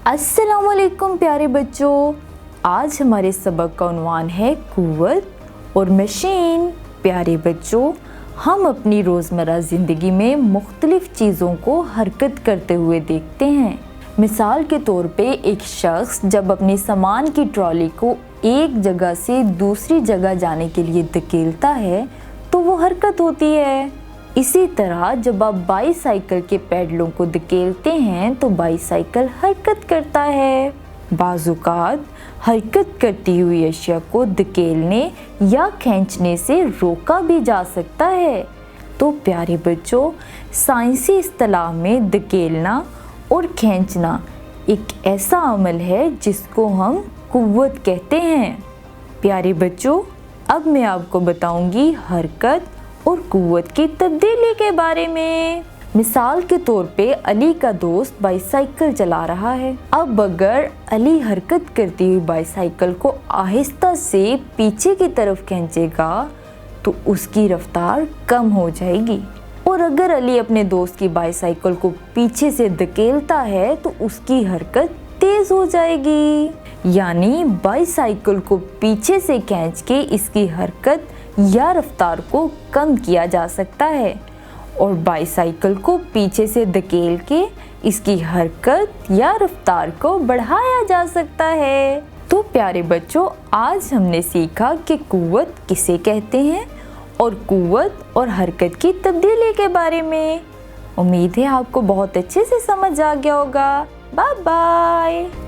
अस्सलामुअलैकुम प्यारे बच्चों, आज हमारे सबक का उन्वान है कुव्वत और मशीन। प्यारे बच्चों, हम अपनी रोज़मर्रा ज़िंदगी में मुख्तलिफ़ चीज़ों को हरकत करते हुए देखते हैं। मिसाल के तौर पे एक शख्स जब अपनी सामान की ट्रॉली को एक जगह से दूसरी जगह जाने के लिए धकेलता है तो वो हरकत होती है। इसी तरह जब आप बाईसाइकिल के पैडलों को धकेलते हैं तो बाईसाइकिल हरकत करता है। बाज़-औक़ात हरकत करती हुई अशिया को धकेलने या खींचने से रोका भी जा सकता है। तो प्यारे बच्चों, साइंसी इस्तिलाह में धकेलना और खींचना एक ऐसा अमल है जिसको हम कुव्वत कहते हैं। प्यारे बच्चों, अब मैं आपको बताऊंगी हरकत और कुव्वत की तब्दीली के बारे में। मिसाल के तौर पे अली का दोस्त बाईसाइकिल चला रहा है। अब अगर अली हरकत करती हुई बाईसाइकिल को आहिस्ता से पीछे की तरफ खींचेगा तो उसकी रफ्तार कम हो जाएगी, और अगर अली अपने दोस्त की बाईसाइकिल को पीछे से धकेलता है तो उसकी हरकत तेज हो जाएगी। यानी बाईसाइकिल को पीछे से खींच के इसकी हरकत या रफ्तार को कम किया जा सकता है, और बाईसाइकिल को पीछे से धकेल के इसकी हरकत या रफ्तार को बढ़ाया जा सकता है। तो प्यारे बच्चों, आज हमने सीखा कि कुव्वत किसे कहते हैं और कुव्वत और हरकत की तब्दीली के बारे में। उम्मीद है आपको बहुत अच्छे से समझ आ गया होगा। Bye bye.